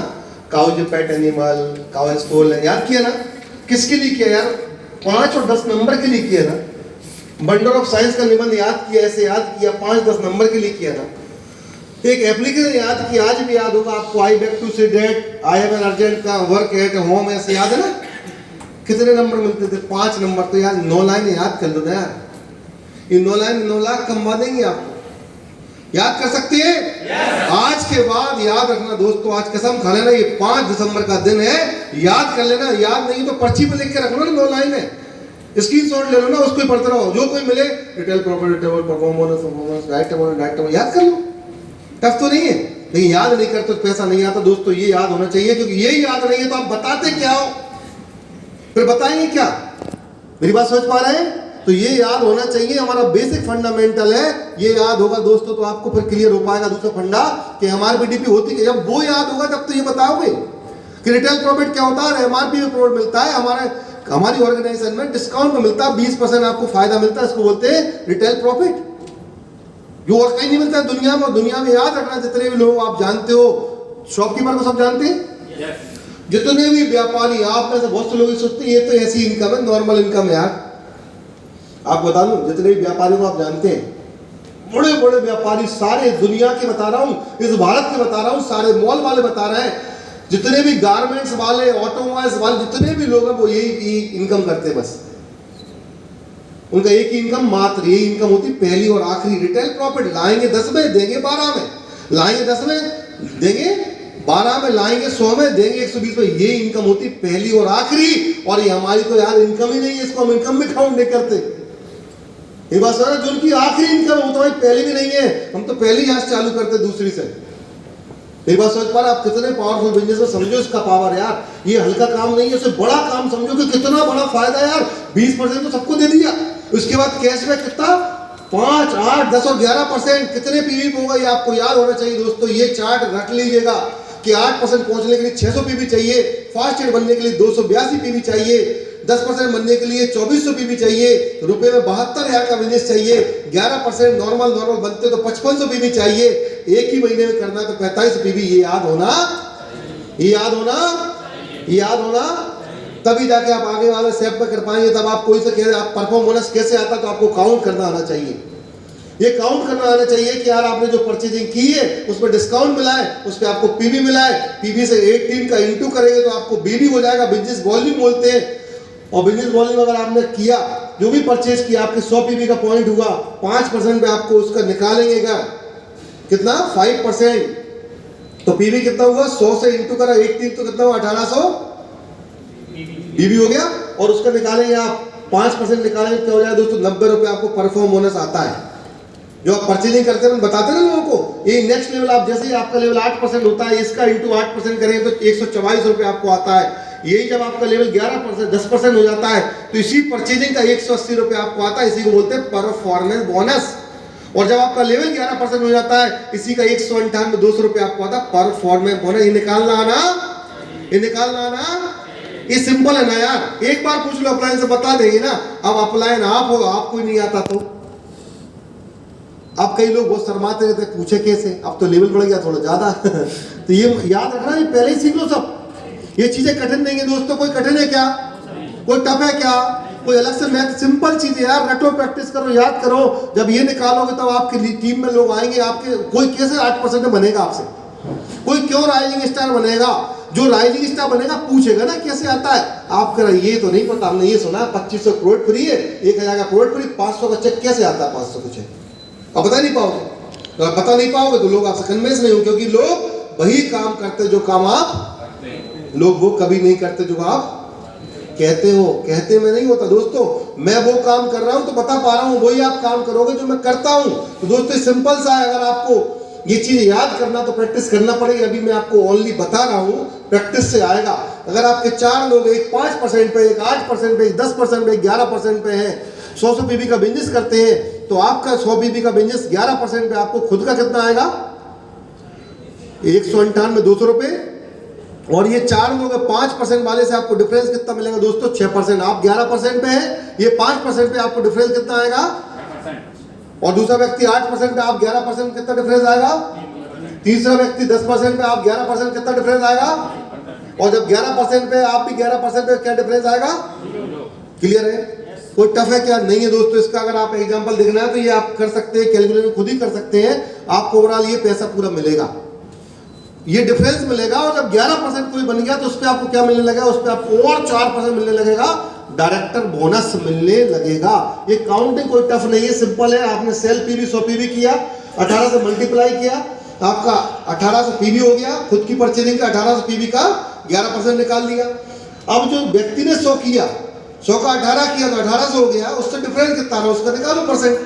काऊ जो pet animal, cow is full, याद किया ना, किसके लिए किया यार? 5 और 10 नंबर के लिए किया ना। बंडल ऑफ साइंस का निबंध याद किया, ऐसे याद किया, 5-10 नंबर के लिए किया था। एक एप्लीकेशन याद की, आज भी याद होगा आपको, I back to see date, I have an urgent का वर्क एट होम, ऐसे याद है ना। कितने नंबर मिलते थे? 5 नंबर। तो यार 9 लाइन याद कर लो यार, ये 9 लाइन 9 लाख कमा देंगे आपको। याद कर सकते हैं? yes. आज के बाद याद रखना दोस्तों, आज कसम खा लेना, ये 5 दिसंबर का दिन है, याद कर लेना। याद नहीं तो पर्ची पे लिख के रखना, 9 लाइन है, स्क्रीनशॉट ले लो ना, उसको ही पढ़ते रहो, जो कोई मिले, retail property table, performance, direct याद कर लो। टफ तो नहीं है, लेकिन याद नहीं करते तो पैसा नहीं आता दोस्तों। ये याद होना चाहिए, क्योंकि ये याद नहीं है तो आप बताते क्या हो, फिर बताएंगे क्या? मेरी बात समझ पा रहे हैं? तो ये याद होना चाहिए, हमारा बेसिक फंडामेंटल है। ये याद होगा दोस्तों तो आपको फिर क्लियर हो पाएगा दूसरा फंडा कि हमारी बीडीपी होती है। जब वो याद होगा तब तो ये बताओगे कि रिटेल प्रॉफिट क्या होता है, एमआरपी में प्रॉफिट मिलता है, हमारी ऑर्गेनाइजेशन में डिस्काउंट में मिलता है, 20% आपको फायदा मिलता है, इसको बोलते हैं रिटेल प्रॉफिट, जो और कहीं नहीं मिलता है दुनिया में। दुनिया में याद रखना, जितने भी लोग आप जानते हो, शॉपकीपर को सब जानते हैं, जितने भी व्यापारी, आप में से बहुत से लोग सोचते हैं ये तो ऐसी इनकम है, नॉर्मल इनकम है यार। आप बता दूं, जितने भी व्यापारी को आप जानते हैं, बड़े बड़े व्यापारी, सारे दुनिया के बता रहा हूं, इस भारत के बता रहा हूं, सारे मॉल वाले बता रहे हैं, जितने भी गारमेंट्स वाले, ऑटोमोबाइल्स वाले, जितने भी लोग हैं वो यही इनकम करते हैं। बस उनका एक ही इनकम, मात्र यही इनकम होती, पहली और आखिरी, रिटेल प्रॉफिट। लाएंगे 10 में, देंगे 12 में, लाएंगे 10 में, देंगे 12 में, लाएंगे 100 में, देंगे 120 में। ये इनकम होती पहली और आखिरी। और ये हमारी तो यार इनकम ही नहीं है, इसको हम इनकम में काउंट नहीं करते। ये बात समझ, जो उनकी आखिरी इनकम वो तो भाई पहली भी नहीं है, हम तो पहली यहाँ चालू करते दूसरी से। ये बात समझ पा रहे? आप कितने पावरफुल बिजनेस में, समझो इसका पावर यार। ये हल्का काम नहीं है, उसे बड़ा काम समझो कि कितना बड़ा फायदा यार। 20% तो सबको दे दिया, उसके बाद कैशबैक कितना, 5, 8, 10 और 11%। कितने पीवी होगा ये आपको याद होना चाहिए दोस्तों। ये चार्ट रख लीजिएगा कि 8% पहुंचने के लिए 600 पीवी चाहिए, फास्ट एड बनने के लिए 282 पीवी चाहिए, 10% बनने के लिए 2400 पीवी चाहिए, रुपए में 72,000 का बिजनेस चाहिए, 11% नॉर्मल बनते तो 5500 पीवी चाहिए, एक ही महीने में करना तो 45 पीवी। ये याद होना, ये याद होना, ये याद होना, तभी जाके आप आगे वाले स्टेप पे कर पाएंगे। तब आप कोई से कह रहे आप परफॉर्म बोनस कैसे आता, तो आपको काउंट करना आना चाहिए। ये काउंट करना आना चाहिए कि यार आपने जो परचेजिंग की है उसमें डिस्काउंट मिला है, उस पर आपको पीवी मिला है, पीवी से 18 का इंटू करेंगे तो आपको बीबी हो जाएगा, बिजनेस वॉल्यूम बोलते हैं। और बिजनेस वॉल्यूम अगर आपने किया, जो भी परचेज किया, आपके 100 पीवी का पॉइंट हुआ, 5% पे आपको उसका निकालेंगे क्या, कितना, 5%। तो पीवी कितना हुआ, 100 से इंटू करा 18 तो कितना हुआ, 1800 पीवी हो गया। और उसका निकालेंगे आप 5% निकालेंगे, क्या हो जाएगा दोस्तों, 90 रुपए आपको परफॉर्म बोनस आता है। जो आप परचेजिंग करते हैं बताते ना लोगों को, ये नेक्स्ट लेवल, आप जैसे ही आपका लेवल 8% होता है, इसका इंटू 8% करेंगे तो 144 रुपए आपको आता है। यही जब आपका लेवल 11%, 10% हो जाता है तो इसी परचेजिंग का 180 रुपए आपको आता है, इसी को बोलते हैं परफॉर्मेंस बोनस। और जब आपका लेवल 11% हो जाता है, इसी का 198, 200 रुपए आपको आता है परफॉर्मेंस बोनस। ये निकालना आना, ये निकालना आना, ये सिंपल है ना यार। एक बार पूछ लो, अप्लायंस से बता देंगे ना। अब अप्लायन आप हो, आपको ही नहीं आता तो अब कई लोग बहुत शर्माते रहते, पूछे कैसे, अब तो लेवल बढ़ गया थोड़ा ज़्यादा तो ये याद रखना, ये पहले ही सीख लो सब। ये चीज़ें कठिन नहीं है दोस्तों, कोई कठिन है क्या, कोई टफ है क्या, कोई अलग से मैथ, सिंपल चीज़ है यार, रटो, प्रैक्टिस करो, याद करो। जब ये निकालोगे तब आपके टीम में लोग आएंगे, आपके कोई कैसे 8% बनेगा आपसे, कोई क्यों राइजिंग स्टार बनेगा, जो राइजिंग स्टार बनेगा पूछेगा ना कैसे आता है, आप कह रहे ये तो नहीं पता, हमने ये सुना 2500 करोड़ फ्री है, 1000 का करोड़ फ्री, 500 का चेक कैसे आता है, 500 का चेक आप बता नहीं पाओगे। तो आप बता नहीं पाओगे तो लोग आपसे कन्विंस नहीं हो, क्योंकि लोग वही काम करते जो काम आप, लोग वो कभी नहीं करते जो आप कहते हो। कहते में नहीं होता दोस्तों, मैं वो काम कर रहा हूं तो बता पा रहा हूं, वही आप काम करोगे जो मैं करता हूं। तो दोस्तों सिंपल सा है, अगर आपको ये चीज याद करना तो प्रैक्टिस करना पड़ेगी। अभी मैं आपको ओनली बता रहा हूं, प्रैक्टिस से आएगा। अगर आपके 4 लोग, एक 5% पे, एक 8% पे, एक 10% पे, एक 11% पे है, 100 पीवी का बिजनेस करते हैं, तो आपका 100 पीवी का बिजनेस 11% पे आपको खुद का कितना आएगा, 198 200 रुपए। और ये 4 लोग 5% वाले से आपको डिफरेंस कितना मिलेगा दोस्तों, 6%। आप 11% पे हैं, ये 5% पे आपको डिफरेंस कितना आएगा, और दूसरा व्यक्ति 8% पे, आप 11% कितना डिफरेंस आएगा, तीसरा व्यक्ति 10% पे, आप 11% कितना डिफरेंस आएगा, और जब 11% पे आप भी 11% पे, क्या डिफरेंस आएगा। क्लियर है, कोई टफ है क्या, नहीं है दोस्तों। इसका अगर आप एग्जांपल देखना है तो ये आप कर सकते हैं, कैलकुलेशन खुद ही कर सकते हैं, आपको ओवरऑल ये पैसा पूरा मिलेगा, ये डिफरेंस मिलेगा। और जब 11% कोई बन गया तो उस पर आपको क्या मिलने लगेगा, उस पर आपको और 4% मिलने लगेगा, डायरेक्टर बोनस मिलने लगेगा। ये काउंटिंग कोई टफ नहीं है, सिंपल है। आपने सेल पीवी 100 पीवी किया, 18 से मल्टीप्लाई किया, आपका 1800 पीवी हो गया, खुद की परचेजिंग का 1800 पीवी का 11% निकाल लिया। अब जो व्यक्ति ने 100 किया, 100 का 18 किया तो 1800 हो गया, उससे डिफरेंस कितना रहा उसका निकालो परसेंट,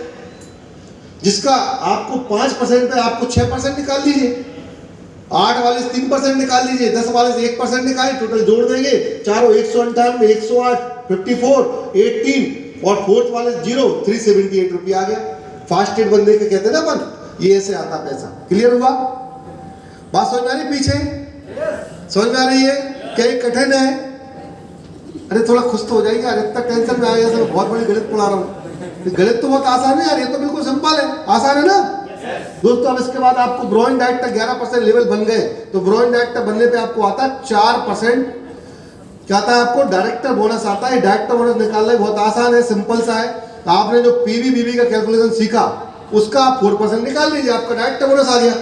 जिसका आपको 5% पे आपको 6% निकाल लीजिए, 8 वाले से 3% निकाल लीजिए, 10 वाले से 1% निकालिए, टोटल जोड़ देंगे, चारों 198 108 54 18 और फोर्थ वाले 0 378 रुपया आ गया। फास्टेड बंदे के कहते हैं ना अपन, ये ऐसे आता पैसा। क्लियर हुआ, बात समझ में आ रही पीछे, समझ में आ रही है क्या, ये कठिन है। अरे थोड़ा खुश तो हो जाइए यार, इतना टेंशन में आ गया, बहुत बड़ी गणित पढ़ा रहा हूँ। गणित तो बहुत आसान है यार, ये तो बिल्कुल सिंपल है, आसान है ना दोस्तों। अब इसके बाद आपको ब्रोइंग डायरेक्टर 11% लेवल बन गए, तो ब्रोइंग डायरेक्टर बनने पे आपको आता है 4%, क्या आता है आपको, डायरेक्टर बोनस आता है। डायरेक्टर बोनस निकालना बहुत आसान है, सिंपल सा है। आपने जो पीवी बीवी का कैलकुलेशन सीखा, उसका आप 4% निकाल लीजिए, आपका डायरेक्टर बोनस आ गया।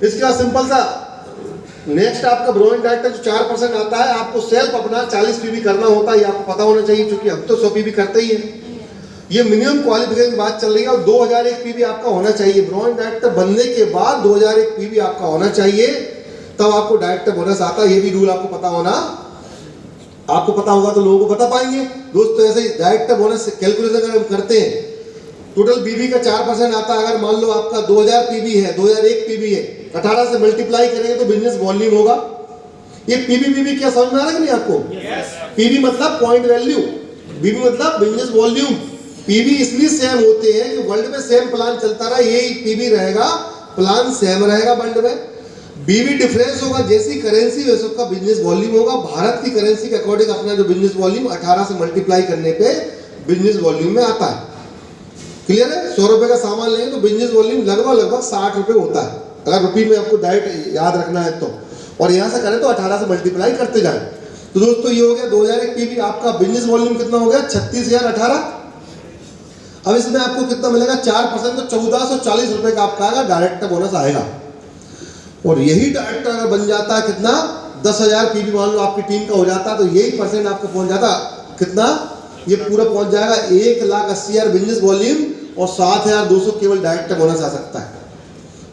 इसके बाद सिंपल सा नेक्स्ट आपका ब्रोइंग डायरेक्टर जो 4% आता है, आपको सेल्फ अपना 40 पीवी करना होता है, ये आपको पता होना चाहिए, क्योंकि हम तो 100 पीवी करते ही है। ये मिनिमम क्वालिफिकेशन की बात चल रही है, और 2001 पीवी आपका होना चाहिए। ब्रोइंग डायरेक्टर बनने के बाद 2001 पीवी आपका होना चाहिए, तब आपको डायरेक्टर बोनस आता है। ये भी रूल आपको पता होना, आपको पता होगा तो लोगों को बता पाएंगे दोस्तों। ऐसे ही डायरेक्टर बोनस कैलकुलेशन अगर हम करते हैं, टोटल पीवी का 4% आता है। अगर मान लो आपका 2000 पीवी है, 2001 पीवी है, 18 से मल्टीप्लाई करेंगे तो बिजनेस वॉल्यूम होगा। ये पीवी बीवी क्या समझ में आ रहा है कि नहीं आपको, पीवी मतलब पॉइंट वैल्यू, बीवी मतलब बिजनेस वॉल्यूम। पीवी इसलिए सेम होते हैं कि वर्ल्ड में सेम प्लान चलता रहा, यही पीवी रहेगा, प्लान सेम रहेगा वर्ल्ड में। बीवी डिफरेंस होगा, जैसी करेंसी वैसे उसका बिजनेस वॉल्यूम होगा। भारत की करेंसी के अकॉर्डिंग अपना जो बिजनेस वॉल्यूम 18 से मल्टीप्लाई करने पे बिजनेस वॉल्यूम में आता है। क्लियर है, 100 रुपए का सामान लेंगे तो बिजनेस वॉल्यूम लगभग 60 रुपए होता है, अगर रुपये में आपको डायरेक्ट याद रखना है तो। और यहाँ से करें तो 18 से मल्टीप्लाई करते जाए। तो दोस्तों ये हो गया 2001 पीवी, आपका बिजनेस वॉल्यूम कितना हो गया, 36,018। अब इसमें आपको कितना मिलेगा, 4%, तो 1440 रुपए का आपका आएगा, डायरेक्टर बोनस आएगा। और यही डायरेक्टर अगर बन जाता है कितना, 10,000 पीवी मान लो आपकी टीम का हो जाता, तो यही परसेंट आपको पहुंच जाता कितना, ये पूरा पहुंच जाएगा 1,80,000 बिजनेस वॉल्यूम, और 7,200 केवल डायरेक्टर बोनस आ सकता है।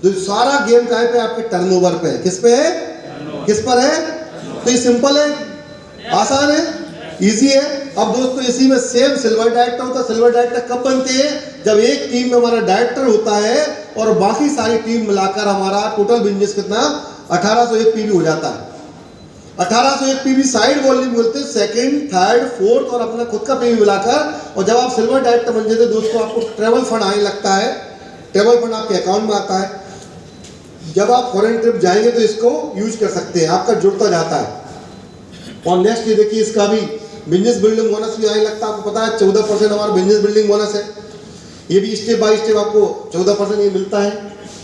तो सारा गेम कहाँ पे, आपके टर्नओवर पे है। किस पे है, किस पर है, तो ये सिंपल है, आसान है, इजी है। अब दोस्तों इसी में सेम सिल्वर डायरेक्टर होता है। सिल्वर डायरेक्टर कब बनते हैं, जब एक टीम में हमारा डायरेक्टर होता है और बाकी सारी टीम मिलाकर हमारा टोटल बिजनेस कितना 1801 पीवी हो जाता है। 1801 पीवी साइड वॉल्यूम बोलते हैं, सेकंड, थर्ड, फोर्थ और अपना खुद का पीवी मिलाकर। और जब आप सिल्वर डायरेक्टर बन जाते दोस्तों, आपको ट्रेवल फंड आने लगता है, ट्रेवल फंड आपके अकाउंट में आता है। जब आप फॉरेन ट्रिप जाएंगे तो इसको यूज कर सकते हैं, आपका जुड़ता जाता है। और नेक्स्ट ये देखिए, इसका भी बिजनेस बिल्डिंग बोनस भी आने लगता है। आपको पता है 14% हमारा बिजनेस बिल्डिंग बोनस है। ये भी स्टेप बाय स्टेप आपको 14% ये मिलता है।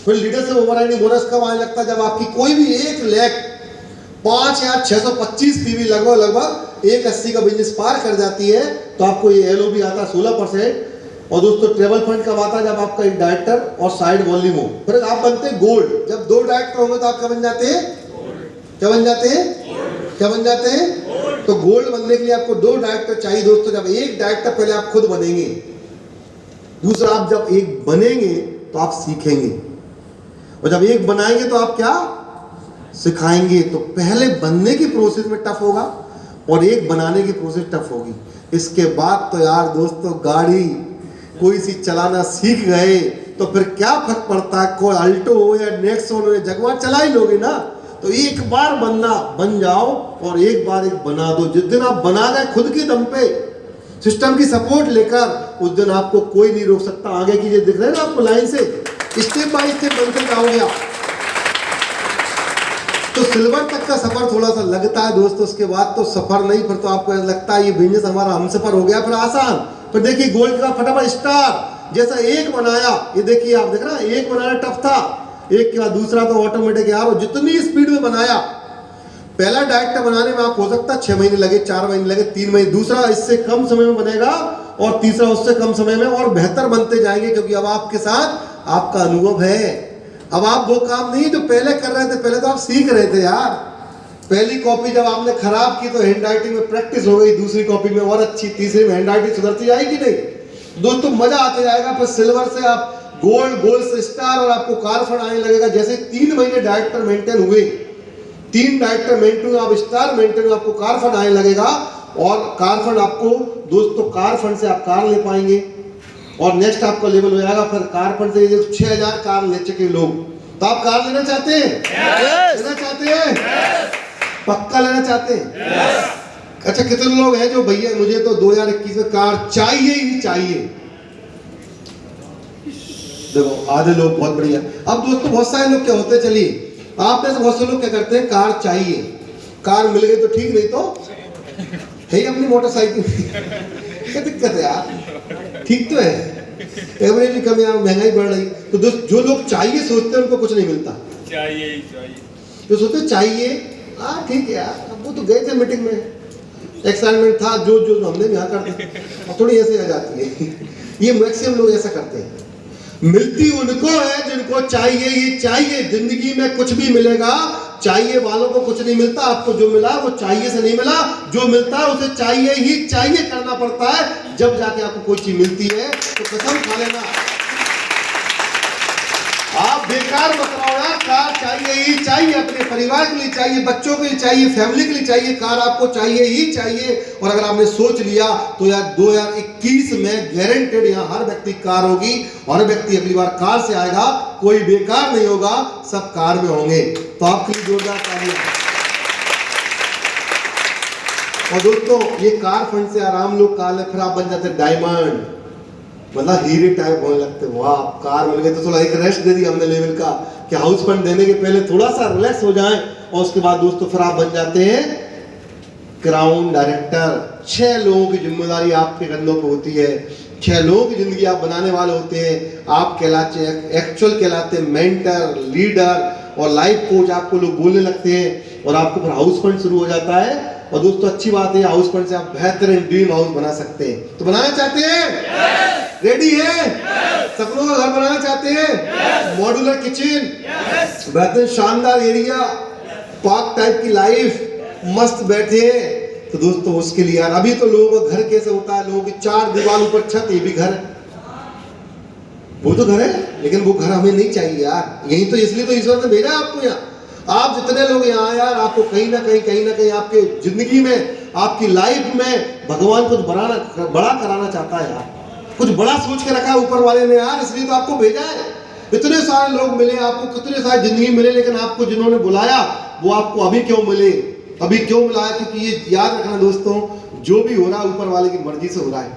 फिर लीडरशिप ओवरराइडिंग बोनस कब आने लगता है? जब आपकी कोई भी 1,05,625 पीवी लगभग 180 का बिजनेस पार कर जाती है तो आपको ये LOB आता है 16%। और दोस्तों ट्रेवल फंड कब आता है? जब आपका एक डायरेक्टर और साइड वॉल्यूम हो। फिर आप बनते हैं गोल्ड। जब 2 डायरेक्टर होंगे तो आप क्या बन जाते हैं? क्या बन जाते हैं? क्या बन जाते हैं? तो गोल्ड बनने के लिए आपको 2 डायरेक्टर चाहिए दोस्तों। जब एक डायरेक्टर पहले आप खुद बनेंगे, दूसरा आप जब एक बनेंगे तो आप सीखेंगे, और जब एक बनाएंगे तो आप क्या सिखाएंगे। तो पहले बनने की प्रोसेस में टफ होगा और एक बनाने की प्रोसेस टफ होगी। इसके बाद तो यार दोस्तों गाड़ी कोई सी चलाना सीख गए तो फिर क्या फर्क पड़ता है, कोई अल्टो हो या नेक्सॉन हो या जगुआर चला ही लोगे ना। तो एक बार बनना बन जाओ और एक बार एक बना दो। जिस दिन आप बना गए खुद के दम पे सिस्टम की सपोर्ट लेकर, उस दिन आपको कोई नहीं रोक सकता। आगे की ये दिख रहे हैं ना आपको लाइन से, स्टेप बाय स्टेप बनते जाओगे आप। तो सिल्वर तक का सफर थोड़ा सा लगता है दोस्तों, उसके बाद तो सफर नहीं। फिर तो आपको लगता है ये बिजनेस हमारा हम सफर हो गया, फिर आसान। फिर देखिए गोल्ड का फटाफट स्टार जैसा एक बनाया, ये देखिए आप देख रहे हैं एक बनाना टफ था, एक के बाद दूसरा तो ऑटोमेटिक यार वो जितनी स्पीड में बनाया। पहला डायरेक्टर बनाने में आप हो सकता है 6 महीने लगे, 4 महीने लगे, 3 महीने, दूसरा इससे कम समय में बनेगा और तीसरा उससे कम समय में, और बेहतर बनते जाएंगे क्योंकि अब आपके साथ आपका अनुभव है। अब आप वो काम नहीं जो पहले कर रहे थे, पहले तो आप सीख रहे थे यार। पहली कॉपी जब आपने खराब की तो हैंड राइटिंग में प्रैक्टिस हो गई, दूसरी कॉपी में और अच्छी, तीसरी में हैंड राइटिंग सुधरती जाएगी नहीं दोस्तों, मजा आते जाएगा। फिर सिल्वर से आप गोल्ड, गोल्ड से स्टार, और आपको कार फंड आने लगेगा। जैसे 3 महीने डायरेक्टर मेंटेन हुए, 3 डायरेक्टर मेंटेन, आप स्टार मेंटेन, आपको कार फंड आने लगेगा। और कार फंड आपको दोस्तों, कार फंड से आप कार ले पाएंगे और नेक्स्ट आपका लेवल हो जाएगा। फिर कार फंड से 6000 कार ले चुके लोग, तो आप कार लेना चाहते हैं? लेना चाहते हैं? पक्का लेना चाहते हैं? अच्छा, कितने लोग हैं जो भैया मुझे तो 2021 में कार चाहिए ही चाहिए? देखो आधे लोग, बहुत बढ़िया। अब दोस्तों बहुत सारे लोग क्या होते हैं, चलिए आप में से बहुत से लोग क्या करते हैं, कार चाहिए, कार मिल गई तो ठीक, नहीं तो है ही अपनी मोटरसाइकिल। क्या दिक्कत है यार, ठीक तो है, एवरेज भी कम है, महंगाई बढ़ रही। तो दोस्त जो लोग चाहिए सोचते हैं उनको कुछ नहीं मिलता, चाहिए ही चाहिए। जो सोचते चाहिए, हाँ ठीक है यार, अब वो तो गए थे मीटिंग में, एक्साइटमेंट था, जो जो हमने यहाँ करते, और थोड़ी ऐसे आ जाती है। ये मैक्सिमम लोग ऐसा करते हैं। मिलती उनको है जिनको चाहिए ही चाहिए। जिंदगी में कुछ भी मिलेगा, चाहिए वालों को कुछ नहीं मिलता। आपको जो मिला वो चाहिए से नहीं मिला, जो मिलता है उसे चाहिए ही चाहिए करना पड़ता है। जब जाके आपको कोई चीज मिलती है तो कसम खा लेना, आप बेकार मत रहो यार। कार चाहिए ही चाहिए, अपने परिवार के लिए चाहिए, बच्चों के लिए चाहिए, फैमिली के लिए चाहिए, कार आपको चाहिए ही चाहिए। और अगर आपने सोच लिया तो यार 2021 में गारंटेड यहाँ हर व्यक्ति कार होगी, हर व्यक्ति अगली बार कार से आएगा, कोई बेकार नहीं होगा, सब कार में होंगे। तो आपके लिए जोरदार तालियां। और दोस्तों ये कार फंड से आराम लोग कार ले, फिर आप बन जाते डायमंड, मतलब हीरे टाइप होने लगते। वाह, कार मिल गई तो थोड़ा एक रेस्ट दे दिया हमने लेवल का, कि हाउस फंड देने के पहले थोड़ा सा रिलैक्स हो जाएं। और उसके बाद दोस्तों फिर आप बन जाते हैं क्राउन डायरेक्टर। 6 लोगों की जिम्मेदारी आपके कंधों पे होती है, 6 लोगों की जिंदगी आप बनाने वाले होते हैं। आप कहलाते हैं, एक्चुअल कहलाते हैं मेंटर, लीडर और लाइफ कोच, आपको लोग बोलने लगते हैं। और आपको फिर हाउस फंड शुरू हो जाता है। और दोस्तों अच्छी बात है, हाउस फंड से आप बेहतरीन ड्रीम हाउस बना सकते हैं। तो बनाना चाहते हैं? रेडी है? सपनों का घर बनाना चाहते हैं? मॉड्यूलर किचन, बेहतरीन शानदार एरिया, पार्क टाइप की लाइफ, मस्त बैठे। तो दोस्तों उसके लिए यार, अभी तो लोगों का घर कैसे होता है, लोगों की 4 दीवार ऊपर छत, ये भी घर है, वो तो घर है, लेकिन वो घर हमें नहीं चाहिए यार। यही तो, इसलिए तो ईश्वर ने भेजा आपको यहाँ। आप जितने लोग यहाँ यार, आपको कहीं ना कहीं आपके जिंदगी में, आपकी लाइफ में भगवान कुछ बड़ा कराना चाहता है यार। कुछ बड़ा सोच के रखा है ऊपर वाले ने यार, इसलिए तो आपको भेजा है। इतने सारे लोग मिले आपको, कितने सारे जिंदगी मिले, लेकिन आपको जिन्होंने बुलाया वो आपको अभी क्यों मिले, अभी क्यों मिला है? क्योंकि ये याद रखना दोस्तों, जो भी हो रहा है ऊपर वाले की मर्जी से हो रहा है।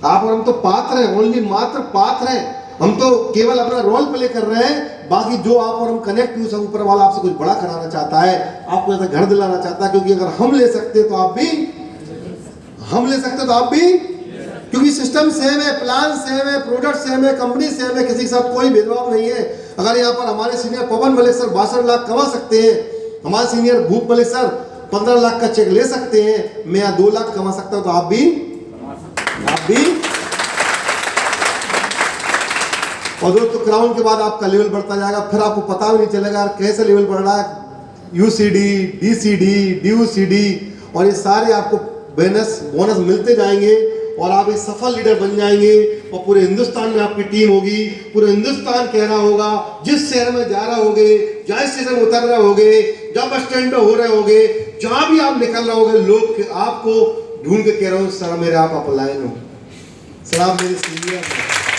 आप और हम तो पात्र हैं, ओनली मात्र पात्र हैं। हम तो केवल अपना रोल प्ले कर रहे हैं, बाकी जो आप और हम कनेक्ट हुए, सब ऊपर वाला आपसे कुछ बड़ा कराना चाहता है, आपको ऐसा घर दिलाना चाहता है। क्योंकि अगर हम ले सकते तो आप भी, हम ले सकते तो आप भी, क्योंकि सिस्टम सेम है, प्लान सेम है, प्रोडक्ट सेम है, कंपनी सेम है, किसी के साथ कोई भेदभाव नहीं है। अगर यहाँ पर हमारे सीनियर पवन मलिक सर 62 लाख कमा सकते हैं, हमारे सीनियर भूप मलिक सर 15 लाख का चेक ले सकते हैं, मैं यहाँ 2 लाख कमा सकता हूँ, तो आप भी और दोस्तों क्राउन के बाद आपका लेवल बढ़ता जाएगा, फिर आपको पता भी नहीं चलेगा कैसे लेवल बढ़ रहा है। यूसीडी, डीसीडी, डीयूसीडी और ये सारे आपको बोनस मिलते जाएंगे और आप एक सफल लीडर बन जाएंगे और पूरे हिंदुस्तान में आपकी टीम होगी। पूरे हिंदुस्तान कह रहा होगा, जिस शहर में जा रहे होगे, जहाँ स्टेशन में उतर रहे होगे, जहाँ बस स्टैंड पे हो रहे होगे, जहाँ भी आप निकल रहे होगे, लोग आपको ढूंढ के कह रहे हो सर मेरे आप अपलाइन हो, सर आप मेरे सीनियर